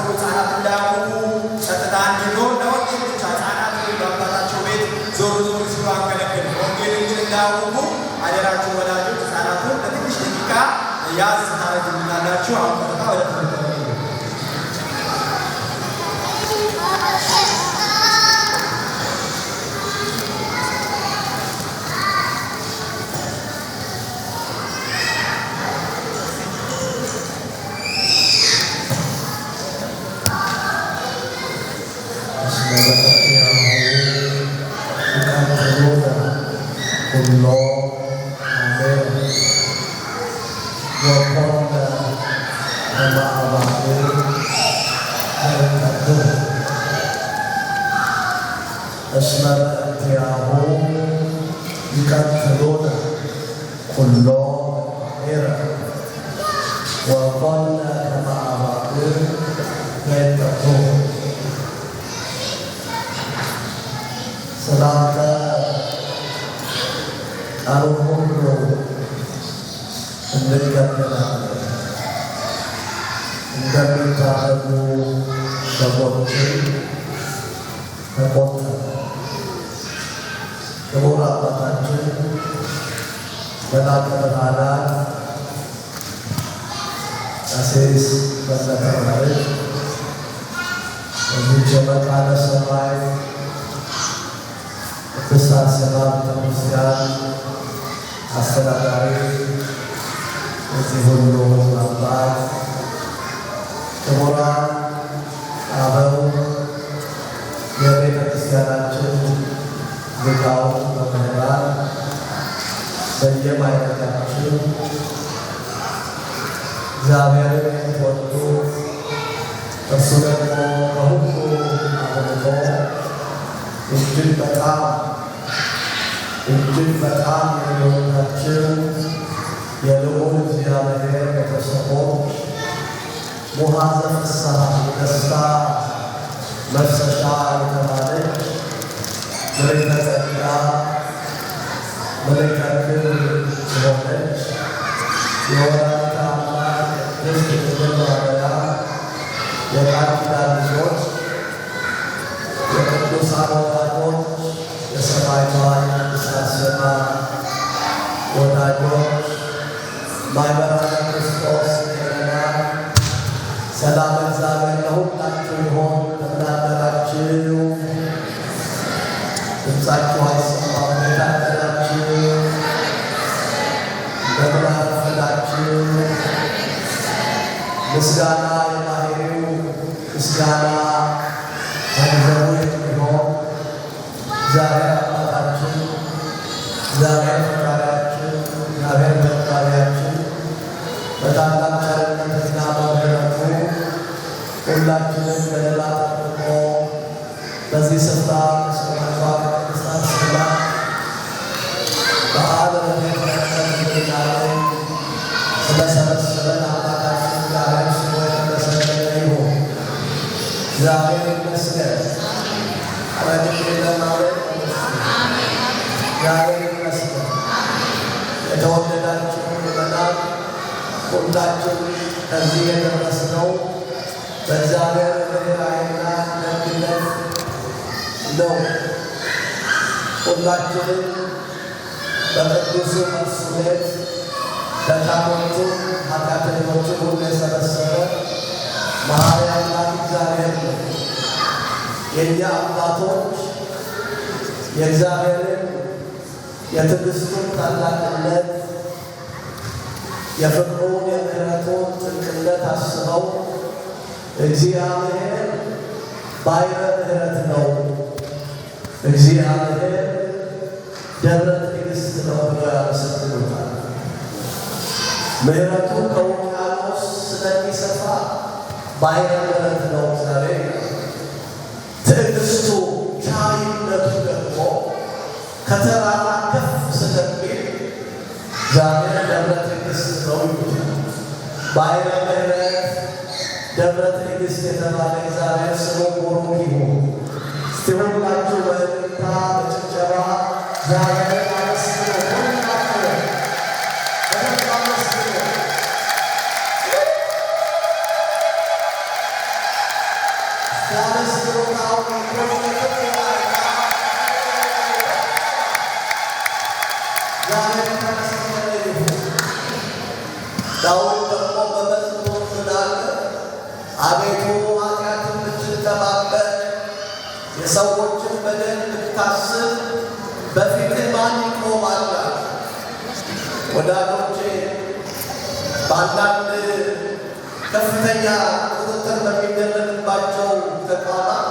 ተሰብስበው ሕፃናት እንዳያውቁ ጸጥታ እንዲኖር ለወንጌል ብቻ ሕፃናት በአባታቸው ቤት ዞር ዞር ሲሉ አንገለግል። ወንጌልን ግን እንዳያውቁ አደራችሁ ወላጆች ሕፃናቱን ለትንሽ ደቂቃ ያዝ ታደርጉልናላችሁ። አሁን ቀጥታ ወደ ትምህርት ነው። ዳዊት ደግሞ በመዝሙር ምናለ አቤቱ ኃጢአትን ብትተባበር የሰዎችን በደል ብታስብ በፊትህ ማን ይቆማል? ወዳጆቼ በአንዳንድ ከፍተኛ ቁጥጥር በሚደረግባቸው ተቋማት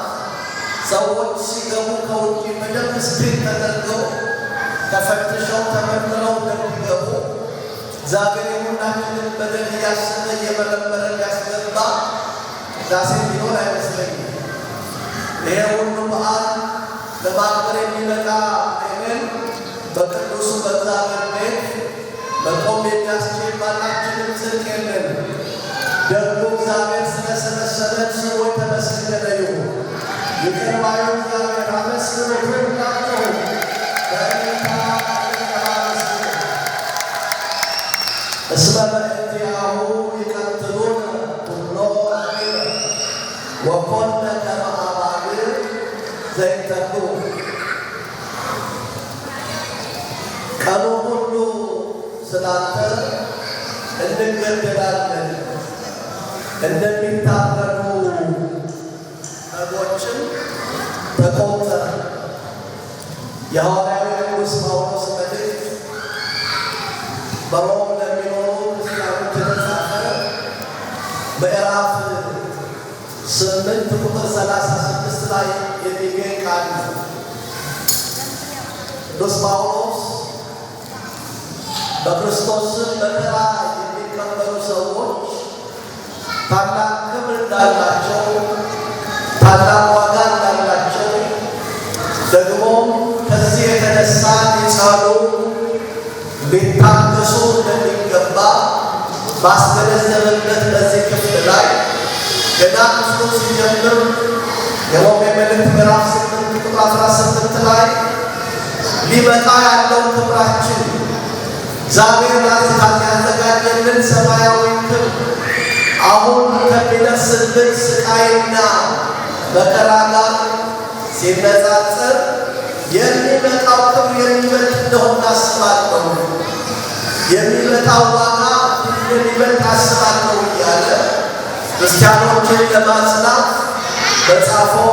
ሰዎች ሲገቡ ከውጭ በደንብ ስክሪን ተደርገው ተፈትሸው ተመርምረው እንደሚገቡ እግዚአብሔር የሁላችንን በደል እያሰበ እየመረመረ እያስገባ ቅዳሴ ቢኖር አይመስለኝም። ይሄ ሁሉ በዓል ለማክበር የሚመጣ አይነን በቅዱሱ በእግዚአብሔር ቤት መቆም የሚያስችል ማናችንም ጽድቅ የለንም። ደግሞ እግዚአብሔር ስለሰበሰበን ስሙ የተመሰገነ ይሁን። ይቅር ባዩ እግዚአብሔር አመስግኑ ሁላችሁ እስመ በእንቲአሁ ይቀትሉነ ኩሎ አሚረ ወኮነ ከመ አባግዕ ዘይተክሉ። ቀኑ ሁሉ ስላንተ እንገደላለን፣ እንደሚታረዱ በጎችም ተቆጠርን። የሐዋርያው ቅዱስ ጳውሎስ መልእክት በሮም ለሚኖሩ ክርስቲያኖች የተጻፈ ምዕራፍ 8 ቁጥር 36 ላይ የሚገኝ ቃል ነው። ቅዱስ ጳውሎስ በክርስቶስ መከራ የሚቀበሉ ሰዎች ታላቅ ክብር እንዳላቸው፣ ታላቅ ዋጋ እንዳላቸው ደግሞ ከዚህ የተነሳ ሊጸኑ ሊታገሱ እንደሚገባ ባስገነዘበበት በዚህ ክፍል ላይ ገና ክፍሉ ሲጀምር የሮሜ መልእክት ምዕራፍ 8 ቁጥር 18 ላይ ሊመጣ ያለው ክብራችን እግዚአብሔር ራሱ ያዘጋጀልን ሰማያዊ ክብር አሁን ከሚደርስብን ስቃይና መከራ ጋር ሲነጻጸር የሚመጣው ክብር የሚበልጥ እንደሆነ አስባለሁ፣ የሚመጣው ዋጋ የሚበልጥ አስባለሁ እያለ ክርስቲያኖችን ለማጽናት በጻፈው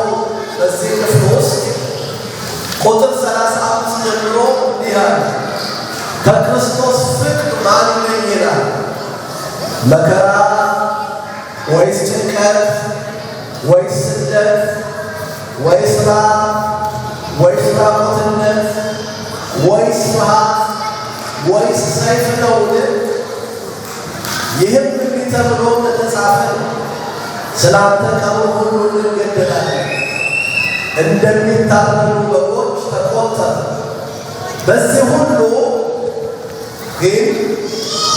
በዚህ ክፍል ውስጥ ቁጥር 35 ጀምሮ እንዲህ አለ። ከክርስቶስ ፍቅር ማን ይለየናል? መከራ ወይስ ጭንቀት ወይስ ስደት ወይስ ራብ ወይስ ራቁትነት ወይስ ፍርሃት ወይስ ሰይፍ ነውን? ይህም እንዲህ ተብሎ እንደተጻፈ ስላንተ ቀኑን ሁሉ እንገደላለን፣ እንደሚታረዱ በጎች ተቆጠርን። በዚህ ሁሉ ግን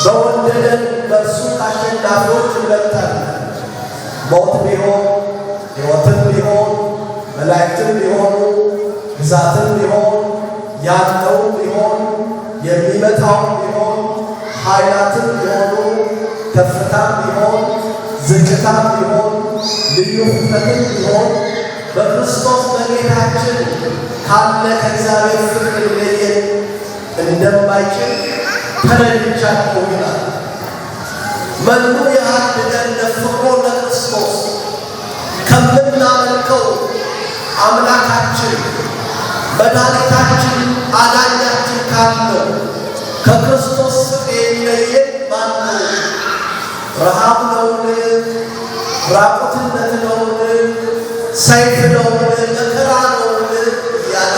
በወደደን በእርሱ አሸናፊዎች እንበልጣለን። ሞት ቢሆን ሕይወትም ቢሆን መላእክትም ቢሆኑ ግዛትም ቢሆን ያለውም ቢሆን የሚመጣውም ቢሆን ኃይላትም ቢሆኑ ከፍታም ቢሆን ዝቅታም ቢሆን ልዩ ፍጥረትም ቢሆን በክርስቶስ በጌታችን ካለ ከእግዚአብሔር ፍቅር ሊለየን እንደማይችል ተረድቻለሁ ይላል። መኑ የሃድገነ ፍቅሮ ለክርስቶስ ከምናመልከው አምላካችን መድኃኒታችን አዳኛችን ካለው ከክርስቶስ ፍቅር የሚለየን ማን ነው? ረሃብ ነውን? ራቁትነት ነውን? ሰይፍ ነውን? መከራ ነውን? እያለ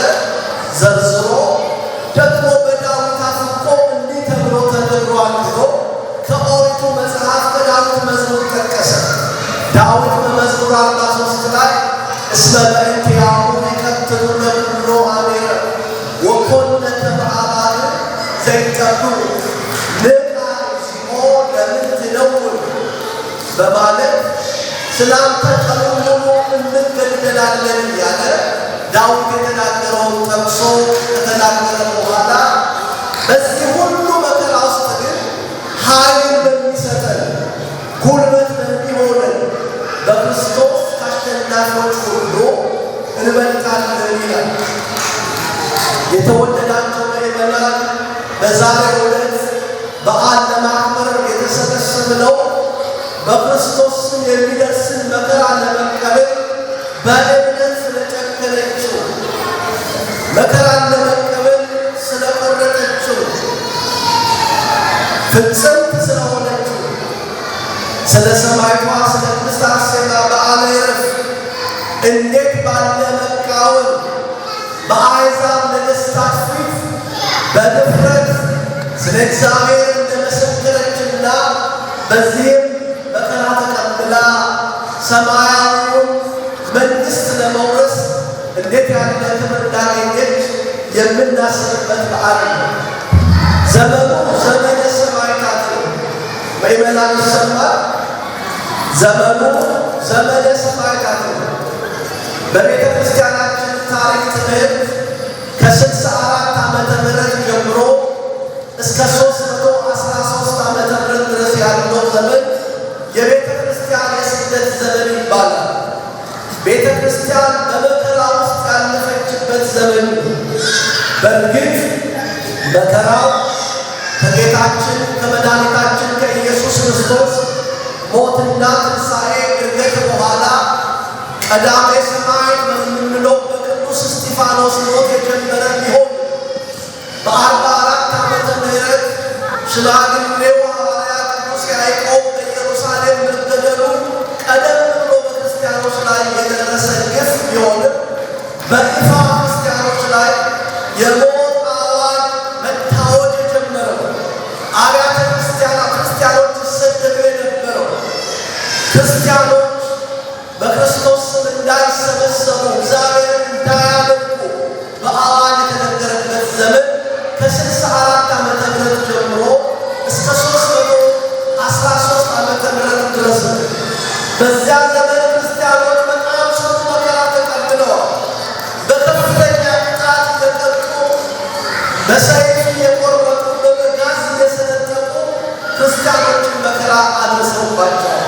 ዘርዝሮ ደግሞ በዳዊት አፍ እኮ እንዲህ ተብሎ ተነግሯል ብሎ ከኦሪቱ መጽሐፍ ከዳዊት መዝሙር ጠቀሰ። ዳዊት በመዝሙር 43 ላይ እስመ በእንቲአሁ ይቀትሉነ ኩሎ አሚረ ወኮነ ከመ አባግዕ ዘይጠብሑ ንቃ እግዚኦ ለምን ትነውር በማለት ስላንተ ቀኑን ሙሉ እንገደላለን እያለ ዳዊት የተናገረውን ጠቅሶ ከተናገረ በኋላ በዚህ ሁሉ መከራ ውስጥ ግን ኃይል በሚሰጠን ጉልበት በሚሆነን በክርስቶስ ከአሸናፊዎች ሁሉ እንበልጣለን ይላል። የተወደዳቸው ምዕመናን በዛሬው ዕለት በዓል ለማክበር የተሰበሰብነው በክርስቶስ ስም የሚደርስን መከራ ለመቀበል በእምነት ስለጨከነችው መከራን ለመቀበል ስለቆረጠችው ፍጽምት ስለሆነችው ስለ ሰማዕቷ ስለ ቅድስት አርሴማ በዓለ ዕረፍት እንዴት ባለ መቃወም በአሕዛብ ነገሥታት ፊት በድፍረት ስለ እግዚአብሔር እንደመሰከረችና በዚህም መከራ ተቀብላ ሰማያዊውን መንግሥት ለመውረስ እንዴት ያለ ክብር እንዳገኘች የምናስብበት በዓል ነው። ዘመኑ ዘመነ ሰማዕታት ነው። ምዕመናን ይሰማል። ዘመኑ ዘመነ ሰማዕታት ነው። በቤተ ክርስቲያናችን ታሪክ ትምህርት ከ64 ዓመተ ምህረት ጀምሮ እስከ 313 ዓመተ ምህረት ድረስ ያለው ዘመን የቤተ ክርስቲያን የስደት ዘመን ይባላል። ቤተ ክርስቲያን በመከራ ውስጥ ያለፈችበት ዘመን ነው። በእርግጥ መከራው ከጌታችን ከመድኃኒታችን ከኢየሱስ ክርስቶስ ሞትና ትንሣኤ ዕርገት በኋላ ቀዳሜ ሰማዕት በምንለው በቅዱስ እስጢፋኖስ ሞት የጀመረ ቢሆን በ44 ዓመተ ምህረት ሽማግሌው ሐዋርያ ቅዱስ ያዕቆብ በኢየሩሳሌም መገደሉ ቀደም ብሎ በክርስቲያኖች ላይ የደረሰ ግፍ ቢሆንም በይፋ ክርስቲያኖች ላይ የሞት አዋጅ መታወጅ የጀመረው አብያተ ክርስቲያኖች ይሰደዱ የነበረው ክርስቲያኖች በክርስቶስ ስም እንዳይሰበሰቡ እግዚአብሔርን እንዳያመልኩ በአዋጅ የተነገረበት ዘመን ከ64 ዓመተ ምህረት ጀምሮ እስከ 313 ዓመተ ምህረት ድረስ ነው። በዚያ ዘመን ክርስቲያኖች በጣም ጽኑ መከራ ተቀብለዋል። በከፍተኛ ቅጣት እየቀጡ በሰይፍ እየቆረጡ በመጋዝ እየሰነጠቁ ክርስቲያኖችን መከራ አድርሰውባቸዋል።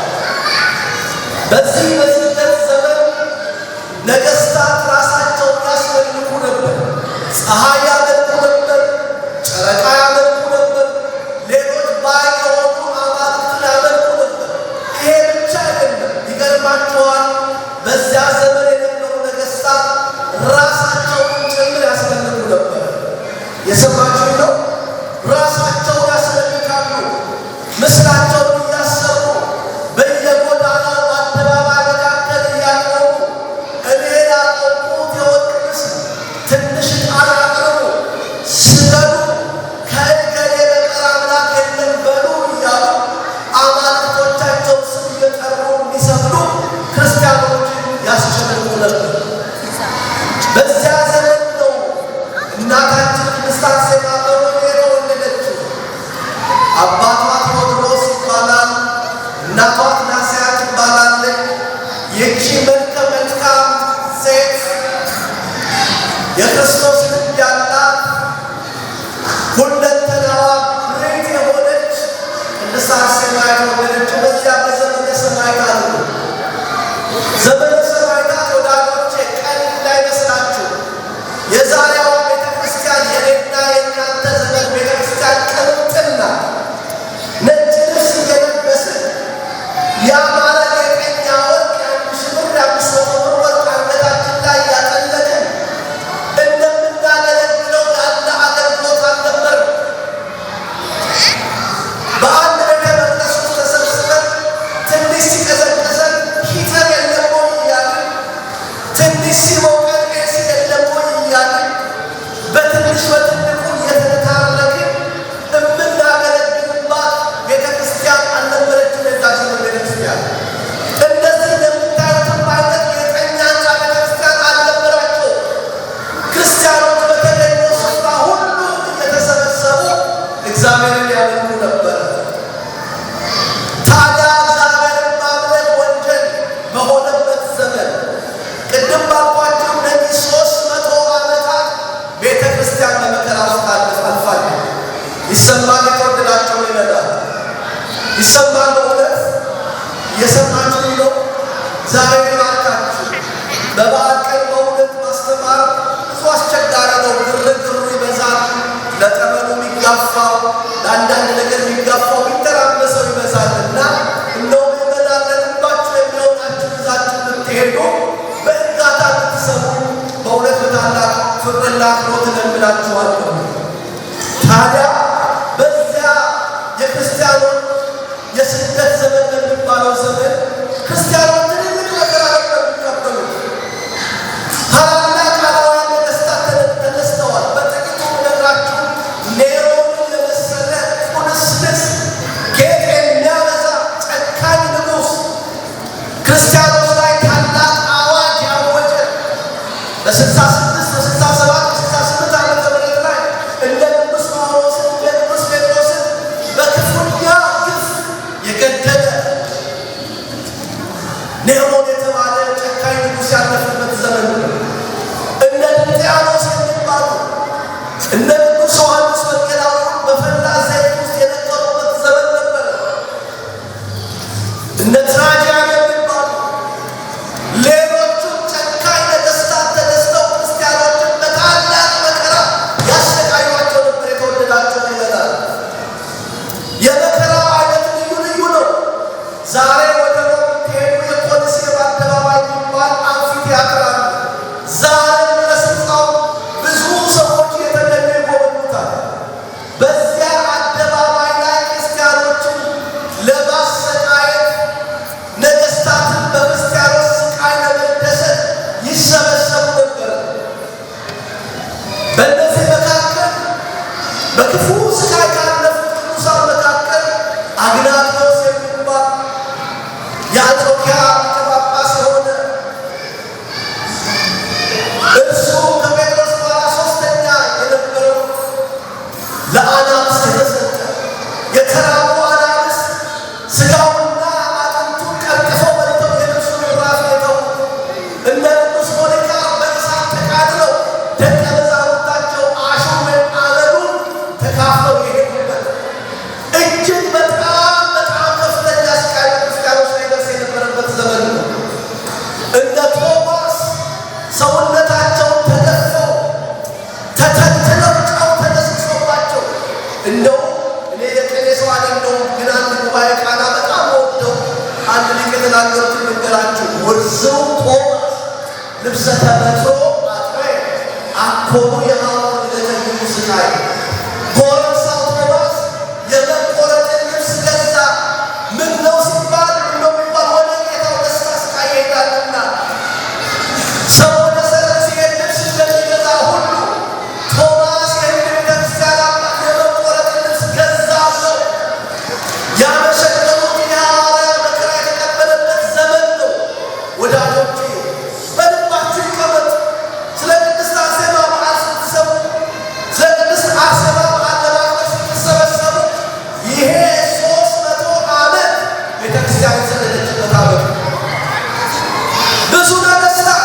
በዚህ በስደት ዘመን ነገሥታት ራሳቸውን ያስመልኩ ነበር። ፀሐይ ያመልኩ ነበር፣ ጨረቃ ያመልኩ ነበር፣ ሌሎች ባዕድ የሆኑ አማልክትን ያመልኩ ነበር። ይሄ ብቻ አይደለም። ይገርማቸዋል። በዚያ ዘመን የነበሩ ነገሥታት ራሳቸውን ጭምር ያስመልኩ ነበር። የሰማችሁ ነው። ራሳቸውን ያስመልካሉ። ምስላቸውን እያሰሩ በየጎዳናው በአደባባይ መካከል እያቀረቡ እኔ ላቆምኩት የወርቅ ምስል ትንሽ ዕጣን አቅርቡ፣ ስገዱ፣ ከእገሌ በቀር አምላክ የለም በሉ እያሉ አማልክቶቻቸው ስም እየጠሩ እንዲሰግዱ ክርስቲያኖችን ያስጨንቁ ነበር። በዚያ ዘመን ነው እናታችን ቅድስት አርሴማ በሮሜ የተወለደችው። አባቷ ቴዎድሮስ ይባላል። እናቷ ትናስያ ትባላለች። ይህቺ መልከ መልካም ሴት የክርስቶስ ልብ ያላት ሁለንተናዋ ብርት የሆነች ቅድስት አርሴማ የተወለደችው በዚያ በዘመነ ሰማዕታት ነው። ዘመነ ሰማዕታት ወዳጆቼ ቀን እንዳይመስላችሁ። የዛሬዋ ቤተ ክርስቲያን የኔና የእናንተ ዘመን ቤተ ክርስቲያን ቅምጥልና ነጭ ልብስ እየለበስን ያማረ የቀኛ ወርቅ የ1,000 ብር የ500 ብር ወርቅ አንገታችን ላይ ያጠለቅን እንደምናገለግለው ያለ አገልግሎት አልነበረም። በአንድ ቤተ መቅደስ ውስጥ ተሰብስበን ትንሽ ሲቀዘቅዘን ሂተር የለም ወይ እያልን፣ ትንሽ ሲሞቀን ኤሲ የለም ወይ እያልን በትንሽ በትልቁ እየተነታረክን የምናገለግልባት ቤተ ክርስቲያን አልነበረችም። የዛ ዘመን ቤተ ክርስቲያን እንደዚህ እንደምታዩትም አይነት የቀኛ ሕንፃ ቤተ ክርስቲያን አልነበራቸው። ክርስቲያኖች በተገኘው ስፍራ ሁሉ እየተሰበሰቡ እግዚአብሔርን ያመልኩ ነበር። ታዲያ እግዚአብሔርን ማምለክ ወንጀል በሆነበት ዘመን ቅድም ባልኳቸው እነዚህ 300 ዓመታት ቤተ ክርስቲያን በመከራ የሚጋፋው ለአንዳንድ ነገር የሚጋፋው የሚተራመሰው ይበዛልና እንደው ምዕመናንባችሁ የሚሆናችሁ ይዛችሁ ብትሄዱ በእርጋታ ብትሰሙ በእውነት በታላቅ ፍቅርና አክብሮት እለምናችኋለሁ። ታዲያ በዚያ የክርስቲያኖች የስደት ዘመን በሚባለው ዘመን ክርስቲያኖች ትልልቅ መከራ ነበር የሚቀበሉት። ታላላቅ አላውያን ነገሥታት ተነስተዋል። በጥቂቱ ነግራችሁ ኔሮንን የመሰለ ቁንስልስ ጌጥ የሚያበዛ ጨካኝ ንጉሥ ክርስቲያኖች ላይ ታላቅ አዋጅ ያወጀ በ66 በ67 በ68 ዓመተ ምህረት ላይ እንደ ንጉሥ ጳውሎስን እንደ ንጉሥ ጴጥሮስን በክፉኛ ግፍ የገደለ ኔሮን የተባለ ጨካኝ ንጉሥ ያለፈበት ዘመን ነው። እነ ድልጥያኖስ የሚባሉ እነ ንጉሥ ዮሐንስ ወንጌላዊ በፈላ ዘይት ውስጥ የነጠሩበት ዘመን ነበር። እነ ትራጃን የሚባሉ ሌሎቹም ጨካኝ ነገሥታት ተነስተው ክርስቲያኖችን በታላቅ መከራ ያሰቃዩአቸው ነበር። የተወደዳቸው ይመጣል። የመከራው አይነት ልዩ ልዩ ነው። ዛሬ ወደ ሮም ብትሄዱ የኮሊሴም አደባባይ የሚባል አምፊቲያትር አለ። ዛሬ ድረስ ሕንፃው ብዙ ሰዎች እየተገኙ ይጎበኙታል። በዚያ አደባባይ ላይ ክርስቲያኖችን ለማሰቃየት ነገሥታትን በክርስቲያኖች ስቃይ ለመደሰት ይሰበሰቡ ነበር። በእነዚህ መካከል በክፉ ስቃይ ካለፉት ቅዱሳን መካከል አግናጥዮስ የሚባል የአንጾኪያ ሊቀ ጳጳስ የሆነ እርሱ ከጴጥሮስ በኋላ ሦስተኛ የነበረው ለአናብስት የተሰጠ የተራቡ አናብስት ሥጋውና አጥንቱን ቀርቅፈው በልተው የልብሱን ራፍ የተዉት እንደ ንጉሥ ፖሊካር በእሳት ተቃጥለው ደቀ መዛሙርታቸው አሸን ወይም አመዱን ተካፍለው የሄዱበት እጅግ በጣም በጣም ከፍተኛ ስቃይ ክርስቲያኖች ላይ ደርስ የነበረበት ዘመን ነው። እንደ ቶማስ ሰውነታቸውን ተገፈው ተተልትለው ጨው ተነስሶባቸው እንደው እኔ የቅኔ ሰው አይደለሁም፣ ግን አንድ ጉባኤ ቃና በጣም ወደው አንድ ሊቅ የተናገሩትን ልንገራችሁ። ወርዘው ቶማስ ልብሰ ተበትሮ አጥሬ አኮኑ የሐሞን ለተግኙ ስቃይ ጎረምሳው ቶማስ የመቆረጥን ልብስ ገዛ። ምን ነው ሲባል እንደው የሚባል ወደ ጌታው ደስታ ስቃይ ይሄዳልና ሰው ወደ ሰርግ ሲሄድ ልብስ እንደሚገዛ ሁሉ ቶማስ ይህን ቤተክርስቲያን አባት የመቆረጥን ልብስ ገዛ ብለው ያመሰገኑት የሐዋርያ መከራ የተቀበለበት ዘመን ነው። ወዳጆቼ በልባችሁ ይቀመጥ። ስለ ቅድስት አርሴማ በዓል ስትሰሙ፣ ስለ ቅድስት አርሴማ በዓል ለማክበር ስትሰበሰቡ ይሄ 300 ዓመት ቤተክርስቲያን የሰደደችበት ዓመት ነው። ብዙ ነገሥታት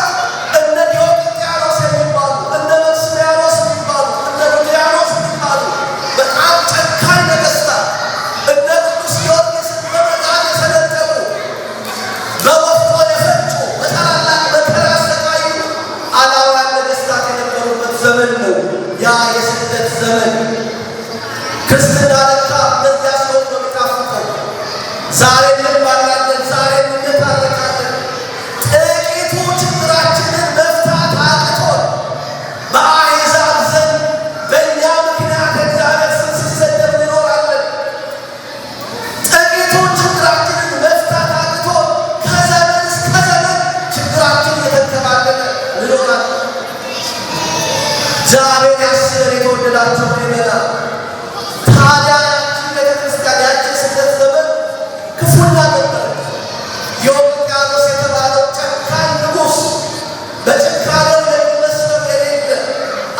እነ ዲዮቅልጥያኖስ የሚባሉ እነ መክስሚያኖስ የሚባሉ እነ ዱልያኖስ የሚባሉ በጣም ጨካኝ ነገሥታት እነ ቅዱስ ጊዮርጊስን በመጣል የሰለጠኑ በወፍጮ የፈጩ በታላላቅ መከራ ያሰቃዩ አላውያን ነገሥታት የነበሩበት ዘመን ነው ያ የስደት ዘመን። ክርስትና ለካ በዚያ ሰዎች ነው የሚጣፍጠው። ዛሬ እንባላለን፣ ዛሬ እንታረቃለን። ጥቂቱ ችግራችንን መፍታት አቅቶን በአሕዛብ ዘንድ በእኛ ምክንያት እግዚአብሔር ስም ሲሰደብ እንኖራለን። ጥቂቱ ችግራችንን መፍታት አቅቶን ከዘመን እስከ ዘመን ችግራችን እየተንከባለለ እንኖራለን። እግዚአብሔር ያስበን። የተወደዳችሁ ይመናል። ታዲያ ያቺ ቤተክርስቲያን ያቺ ስደት ዘመን ክፉና ነበረች። ዲዮቅልጥያኖስ የተባለው ጨካኝ ንጉሥ በጭካኔው የሚመስለው የሌለ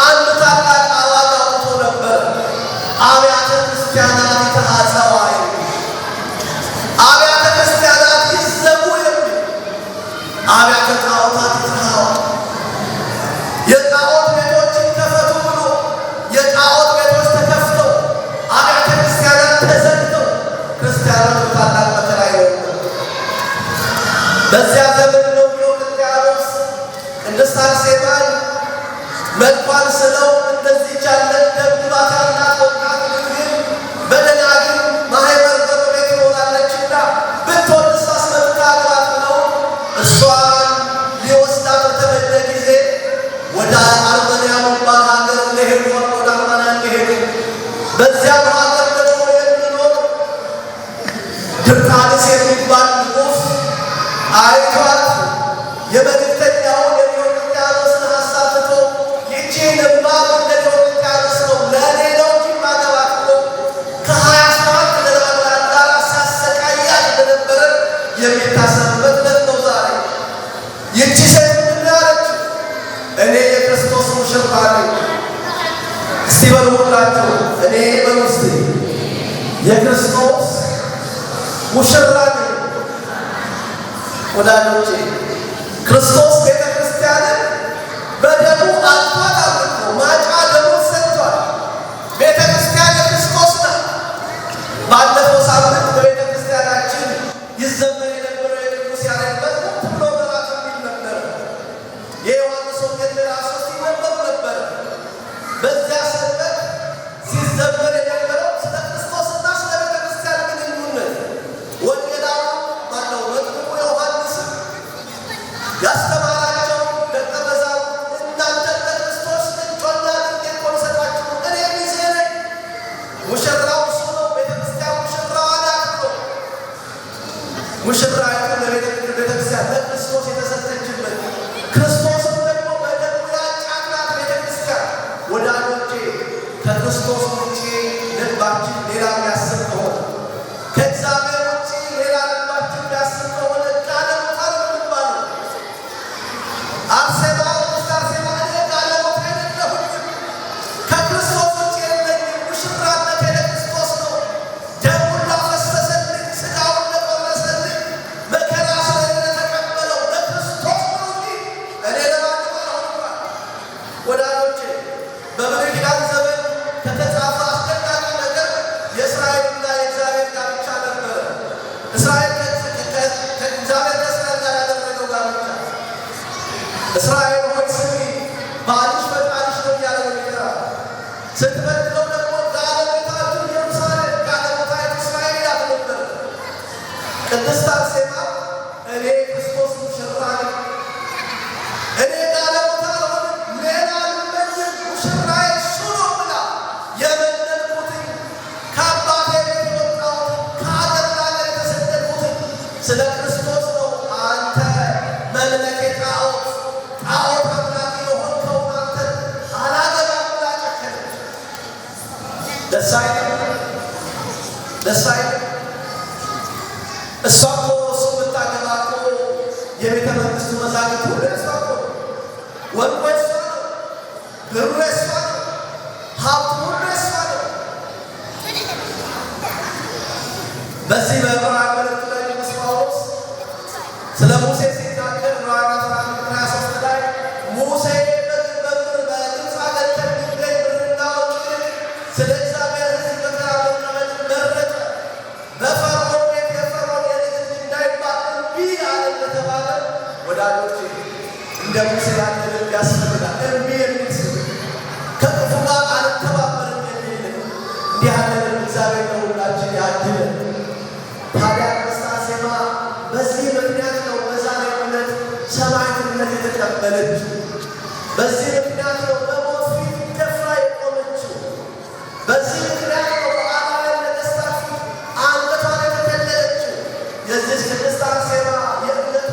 አንድ ታላቅ አዋጅ አውጥቶ ነበር። አብያተ ክርስቲያናት ይትሐጸዋ የሚል፣ አብያተ ክርስቲያናት ይዘጉ የሚል፣ አብያተ ጣዖታት ይትሐዋ፣ የጣዖት ቤቶች ይከፈቱ ብሎ የጣዖት ቤቶች ተከፍተው አብያተ ክርስቲያናት ተዘግተው ክርስቲያኖች በታላቅ መከራ ይኖሩ ነበር። በዚያ ዘመን ነው ዲዮቅልጥያኖስ ቅድስት አርሴማን መልኳን ስለው እንደዚህ ያለ ደም ግባት ያላት ወጣት ወደ አርመንያ የሚባል ሀገር እንደሄዱ ወደ አርመንያ እንደሄዱ በዚያ ሀገር ደግሞ የሚኖር ድርጣድስ የሚባል ንጉሥ አይቷት የመልእክተኛውን የዲዮቅልጥያኖስን ሀሳብ ትቶ ይህቺንማ እንደ ዲዮቅልጥያኖስ ነው ለእኔ ነው እንጂ ማገባት ብሎ ከ27 ደናግላን ጋር ሲያሰቃያት እንደነበረ የሚታሰብበት ዕለት ነው ዛሬ። ይህቺ ሴት ምንድን ያለችው? እኔ የክርስቶስ ሙሽራ ነኝ። እስቲ በሉ ሁላችሁ እኔ በሉ እስቲ የክርስቶስ ሙሽራ ነኝ። ወዳጆቼ ክርስቶስ ቤተ ክርስቲያንን በደሙ አጥቷት አብቅቶ ማጫ ደሙ ሰጥቷል። ቤተ ክርስቲያን የክርስቶስ ናት። ባለፈው ሳምንት በቤተ ክርስቲያናችን ይዘመር የነበረው የቅዱስ ያሬድ መዝሙር ብሎ በራሱ የሚል ነበር። የዮሐንስ ወንጌል ምዕራፍ 3 ይነበብ ነበር። በዚያ ሰንበት ሲዘመር የነበረው ስለ ክርስቶስና ስለ ቤተ ክርስቲያን ግንኙነት ወንጌላዊ ማነው መጥምቁ ዮሐንስ ያስተማራቸው ደቀ መዛሙርት እናንተ ለክርስቶስ እጮኛ አድርጌ እኮ የምሰጣችሁ እኔ ሚዜ ነኝ። ሙሽራው እሱ ነው። ቤተ ክርስቲያን ሙሽራዋ ናት ብሎ ሙሽራይቱ ለቤተ ክርስቲያን ለክርስቶስ የተሰጠችበት ክርስቶስም ደግሞ በደሙ ያጫት ናት ቤተ ክርስቲያን። ወዳጆቼ ከክርስቶስ ውጭ ልባችን ሌላ የሚያስብ ከሆነ ከእግዚአብሔር ውጭ ሌላ ልባችን የሚያስብ ከሆነ ጋለሞታ ነው የሚባለው። አርሴማ ቅድስት አርሴማ እኔ ጋለሞታ አይደለሁም፣ ከክርስቶስ ውጭ የለኝም፣ ሙሽራነቴ ለክርስቶስ ነው፣ ደሙን ላፈሰሰልኝ፣ ሥጋውን ለቆረሰልኝ፣ መከራ ስለኔ ለተቀበለው ለክርስቶስ ነው እንጂ እኔ ለማንም አልሆንም። ወዳጆቼ በብሉይ ኪዳን ዘመን ከተጻፈ አስደናቂ ነገር የእስራኤልና የእግዚአብሔር ጋብቻ ነበረ። እስራኤል ከእግዚአብሔር ከእስራኤል ጋር ያደረገው ጋብቻ እስራኤል ሆይ ስሚ ባልሽ ፈቃድሽ ነው እያለ ነው የሚጠራው። ስትበድለው ደግሞ ጋለሞታይቱ ኢየሩሳሌም ጋለሞታይቱ እስራኤል ያት ነበር። ቅድስት አርሴማ እኔ ክርስቶስ ሙሽራ ነኝ፣ እኔ ጋለሞታ አልሆንም፣ ሌላ አልመኝም፣ ሙሽራዬ እሱ ነው ብላ የመነንኩትኝ ከአባቴ ቤት የወጣሁት ከሀገር ለሀገር የተሰደድኩትኝ ስለ ክርስቶስ ነው። አንተ መምለኬ ጣዖት አምላኪ የሆንከውን አንተን አላገባም ብላ ጨከነች። ደስ አይልም? እሷ እኮ እሱ ብታገባ እኮ የቤተ መንግሥቱ መዛግብት ሁሉ የእሷ እኮ ነው። ወርቁ የእሷ ነው፣ ብሩ የእሷ ነው፣ ሀብቱ ሁሉ የእሷ ነው። በዚህ በዕብራውያን መልእክቱ ላይ ቅዱስ ጳውሎስ ስለ ሙሴ ሲናገር ዕብራውያን 11:23 ላይ ሙሴ በግብፅ ሀገር ከሚገኝ ብርና ወርቅ ስለ እግዚአብሔር ሕዝብ መከራ መቀበል መረጠ። በፈርዖን ቤት የፈርዖን የልጅ ልጅ እንዳይባል እምቢ አለ እንደተባለ ወዳጆቼ እንደ ሙሴ ያለ ልብ ያስፈልጋል። እምቢ የሚል ስም ከክፉ ጋር አልተባበርም የሚል እንዲህ ያለ ልብ እግዚአብሔር ለሁላችን ያድለን። ታዲያ ቅድስት አርሴማ በዚህ ምክንያት ነው በዛሬው ዕለት ሰማዕትነት የተቀበለችው። በዚህ ምክንያት ነው በሞት ፊት ደፍራ የቆመችው። በዚህ ምክንያት ነው በአላውያን ነገሥታት ፊት አንገቷን የተከለለችው። የዚህ ቅድስት አርሴማ የእምነቷ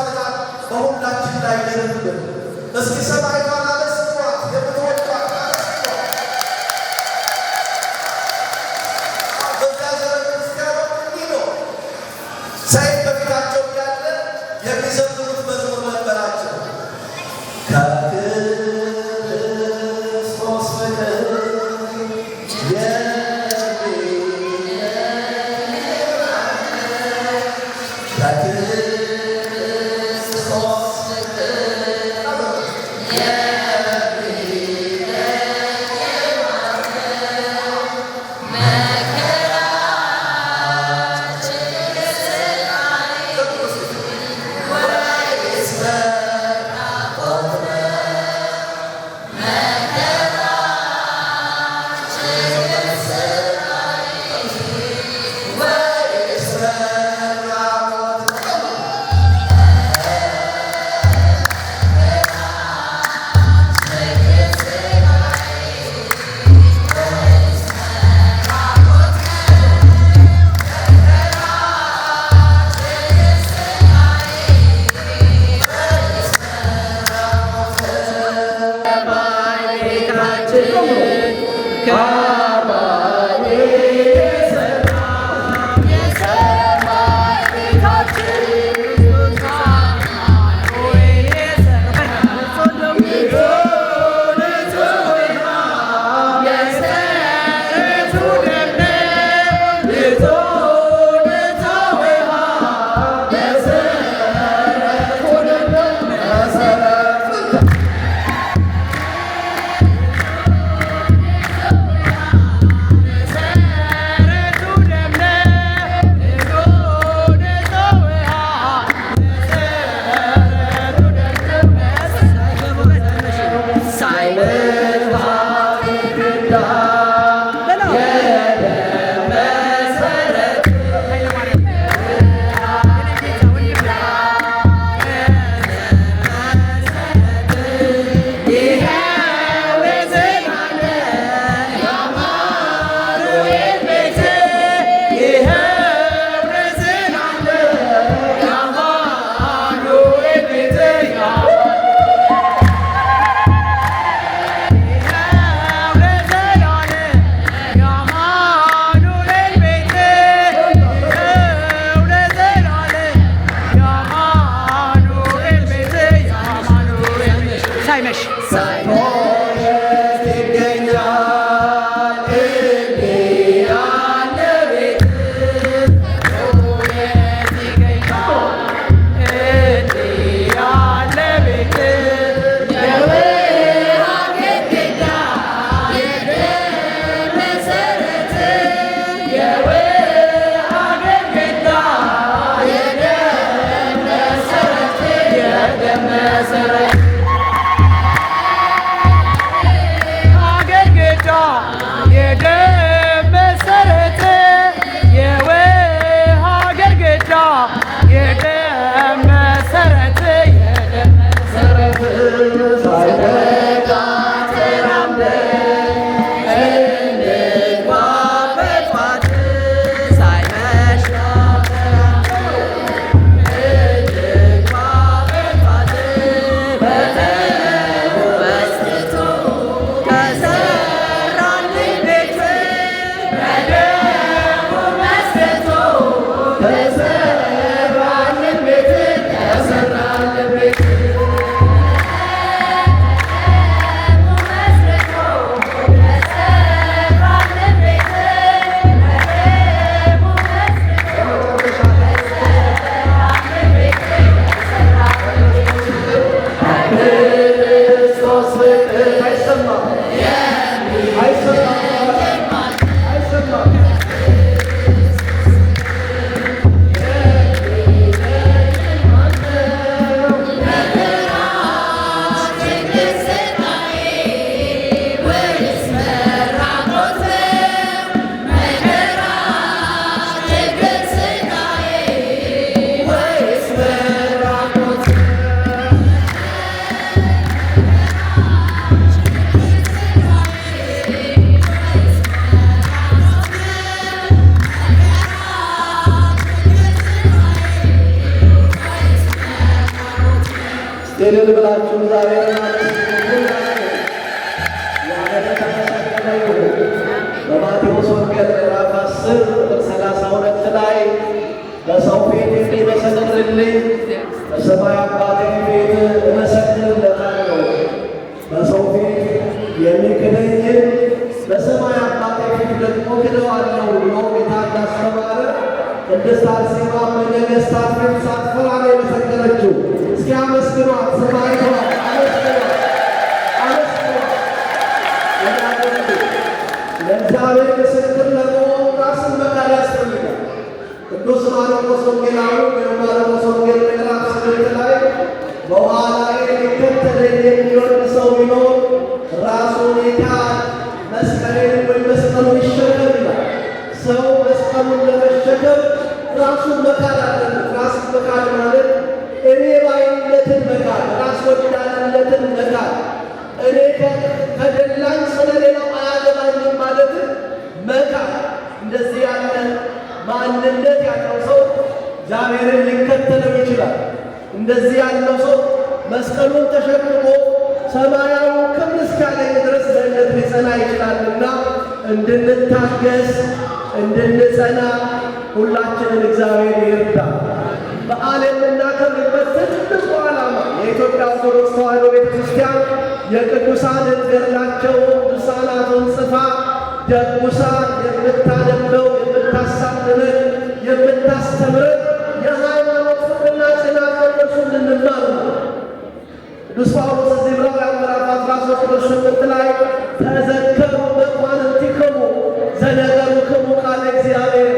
ጽናት በሁላችን ላይ ይደርብን። እስኪ ሰማዕቷን አመስግኗት፣ የምትወዷት አመስግኗት። በዚያ ዘመን ክርስቲያኖች እንዲህ ነው፣ ሰይፍ በፊታቸው እያለ የሚዘምሩት መዝሙር ነበራቸው። ከክርስቶስ ፍቅር Yeah. እልል ብላችሁ ዛሬ በማቴዎስ ወንጌል ምዕራፍ 10 ቁጥር 32 ላይ በሰው ፊት የሚመሰክርልኝ በሰማይ አባቴ ፊት እመሰክርለታለሁ፣ በሰው ፊት የሚክደኝ በሰማይ አባቴ ፊት ደግሞ ክደዋለሁ ብሎ ጌታ እንዳስተማረ ቅድስት አርሴማ በነገሥታት ፊት ሳትፈራ ነው የመሰከረችው። እስኪ አመስግኗት፣ ሰማዕቷት፣ አመስግኗት። ለእግዚአብሔር ምስክር ለመሆን ራስን መካድ ያስፈልጋል። ቅዱስ ማርቆስ ወንጌላዊ በማርቆስ ወንጌል ምዕራፍ 8 ላይ በኋላዬ ሊከተለኝ የሚወድ ሰው ቢኖር ራሱን ይካድ፣ መስቀሌን ወይም መስቀሉን ይሸከም ይላል። ሰው መስቀሉን ለመሸከም ራሱን መካድ አለበት። ራስን መካድ ማለት እኔ ባይነትን መካድ፣ ራስ ወዳድነትን መካድ፣ እኔ ከደላኝ ስለ ሌላው አያገባኝም ማለትን መካድ። እንደዚህ ያለ ማንነት ያለው ሰው እግዚአብሔርን ሊከተለው ይችላል። እንደዚህ ያለው ሰው መስቀሉን ተሸክሞ ሰማያዊ ክብር እስካገኝ ድረስ በእምነት ሊጸና ይችላልና እንድንታገስ እንድንጸና ሁላችንን እግዚአብሔር ይርዳል። በዓል የምናከብርበት ትልቁ ዓላማ የኢትዮጵያ ኦርቶዶክስ ተዋሕዶ ቤተ ክርስቲያን የቅዱሳንን ገድላቸውን ድርሳናቱን ጽፋ ደጉሳ የምታነበው የምታሳልመን የምታስተምረን የሃይማኖት ፍቅርና ጽናት ከእነርሱ እንድንማር ነው። ቅዱስ ጳውሎስ እዚህ ዕብራውያን ምዕራፍ 13 ቁጥር 8 ላይ ተዘከሩ መኳንንቲክሙ ዘነገሩክሙ ቃለ እግዚአብሔር፣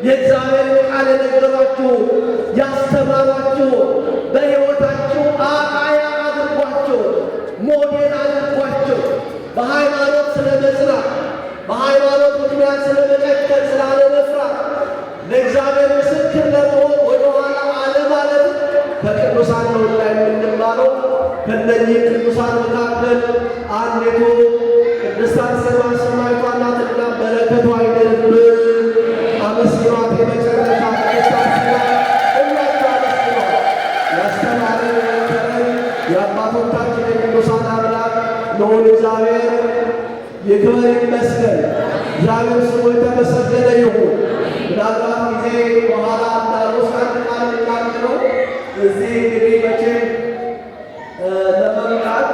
የእግዚአብሔርን ቃል የነገሯችሁ ያስተማሯችሁ በሕይወታችሁ አርአያ አድርጓቸው፣ ሞዴል አድርጓቸው። በሃይማኖት ስለ መጽናት፣ በሃይማኖት ምክንያት ስለ መቀጠል፣ ስላለመፍራት፣ ለእግዚአብሔር ምስክር ለመሆን ወደኋላ አለማለት ከቅዱሳን ነው ላይ የምንማረው። ከእነዚህ ቅዱሳን መካከል አንዲቱ ቅድስት አርሴማ ሰማዕቷ ናትና በረከቷ አይደርብን። አመስግኗት። የመጨረሻ ቅድስት አርሴማ ሁላችሁ አመስግኗት። ያስተማረን የመከረን የአባቶቻችን የቅዱሳን አምላክ ልዑል እግዚአብሔር ይክበር ይመስገን። እግዚአብሔር ስሙ የተመሰገነ ይሁን። ምናልባት ጊዜ በኋላ እንዳልወስድ አንድ ቃል ልናገር ነው። እዚህ እንግዲህ መቼም ለመምጣት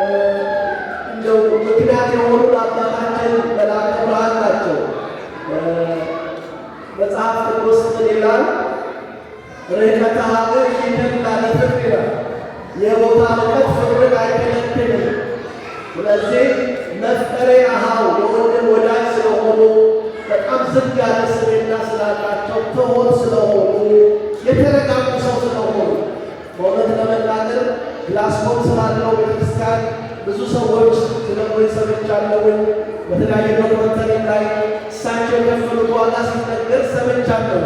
እንደው ምክንያት የሆኑ አባታችን መልአከ ብርሃን ናቸው። መጽሐፍ ቅዱስ ምን ይላል? ርቀተ ሀገር ይተላ ለፍርድ ይላል። የቦታ ርቀት ፍርድ አይከለክልም። ስለዚህ መፍቀሬ አሃው የወንድም ወዳጅ ስለሆኑ በጣም ዝግ ያለ ስሜና ስላላቸው ትሁት ስለሆኑ የተረጋጉ ሰው ስለሆኑ በእውነት ለመናገር ግላስኮን ስላለው ቤተክርስቲያን ብዙ ሰዎች ስለሆነ ሰምቻለሁኝ። በተለያዩ ዶክመንተሪ ላይ እሳቸው የከፈሉት ዋጋ ሲነገር ሰምቻለሁ።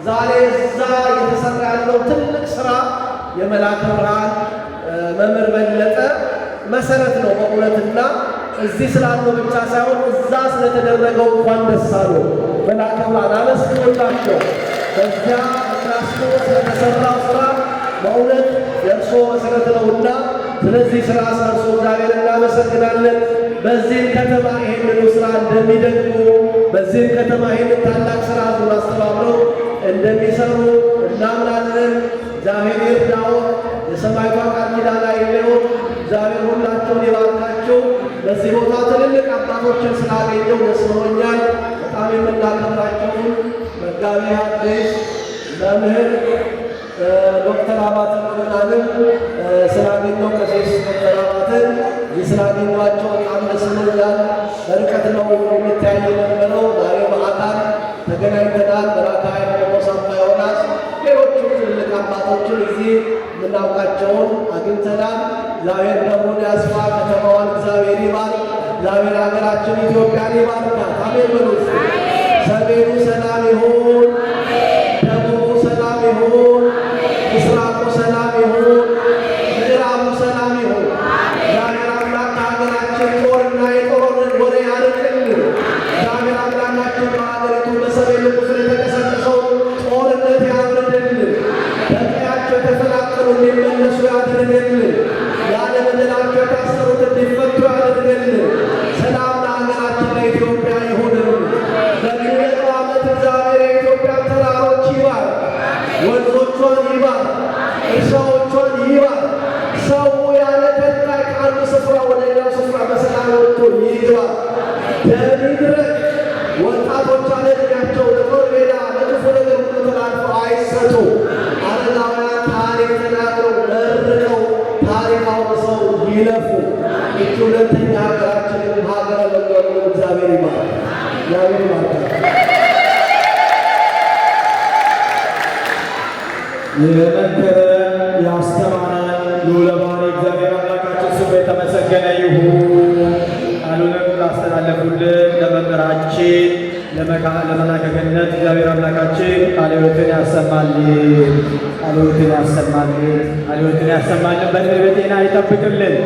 ዛሬ እዛ እየተሰራ ያለው ትልቅ ስራ የመልአከ ብርሃን መምህር በለጠ መሰረት ነው በእውነትና እዚህ ስላለው ብቻ ሳይሆን እዛ ስለተደረገው እንኳን ደስ አለው። መልአከ ብርሃን አመስግኑላቸው። በዚያ ክላስኮ ስለተሰራው ስራ በእውነት የእርሶ መሰረት ነውና ስለዚህ ስራ ሰርሶ እግዚአብሔር እናመሰግናለን። በዚህም ከተማ ይሄንኑ ስራ እንደሚደግሙ በዚህም ከተማ ይሄንን ታላቅ ስራ አስተባብረው እንደሚሰሩ እናምናለን። እግዚአብሔር ይርዳው። የሰማይቷ ቃል ኪዳን አይለየው። እግዚአብሔር ሁላቸውን ይባርካቸው። በዚህ ቦታ ትልልቅ አባቶችን ስላገኘው ደስ ብሎኛል። በጣም የምናከብራቸውን መጋቤ ሐዲስ መምህር ዶክተር አባተ ምናምን ስላገኘው ቀሲስ ዶክተር አባተን ስላገኟቸው በጣም ደስ ብሎኛል። በርቀት ነው የሚታይ የነበረው። ዛሬ በአካል ተገናኝተናል። በራካይ ቆሳማ ይሆናል። ሌሎቹም ትልልቅ አባቶችን እዚህ የምናውቃቸውን አግኝተናል። እግዚአብሔር ደሙን ያስፋ፣ ከተማዋን እግዚአብሔር ይባርክ። እግዚአብሔር ሀገራችን ኢትዮጵያን ይባርካት። አሜን በሉ። ሰሜኑ ሰላም ይሁን፣ ደቡቡ ሰላም ይሁን፣ ምስራቁ ሰላም ይሁን፣ ምዕራቡ ሰላም ይሁን። እግዚአብሔር አምላክ ከሀገራችን ጦርና የጦርነት ወሬ ያርቅልን። እግዚአብሔር አምላካችን በሀገሪቱ በሰሜኑ ክፍል የተቀሰቀሰው ጦርነት ያብርድልን። በቀያቸው የተፈናቀሉ እንዲመለሱ ያድርግልን። ያለ በደላቸው የታሰሩት እንዲፈቱ ያድርግልን። ሰላም ለሀገራችን ለኢትዮጵያ ይሁንልን። በሚመጣው ዓመት እግዚአብሔር የኢትዮጵያን ተራሮች ይባርክ፣ ወንዞቿን ይባርክ፣ እርሻዎቿን ይባርክ። ሰው ያለ ከልካይ ከአንዱ ስፍራ ወደ ሌላው ስፍራ በሰላም ወጥቶ ይግባ። ደም ይድረቅ። ወጣቶች አለ ዕድሜያቸው ለጦር ሜዳ ለክፉ ነገር ሁሉ ተላልፈው አይሰጡ። አረጋውያን ታሪክ ተናግረው መርቀው ታሪክ አውርሰው ይለፉ። ይቺ ሁለተኛ ሀገራችንን ሀገረ መንገዱ እግዚአብሔር ይባርክ። እግዚአብሔር ይባርክ። የመከረን ያስተማረን ልዑለ ባሕርይ እግዚአብሔር አምላካችን ስሙ የተመሰገነ ይሁን። ቃሉንም ላስተላለፉልን ለመምህራችን ለመልአከ ገነት እግዚአብሔር አምላካችን ቃለ ሕይወትን ያሰማልን፣ ቃለ ሕይወትን ያሰማልን፣ ቃለ ሕይወትን ያሰማልን፣ በዕድሜ በጤና ይጠብቅልን።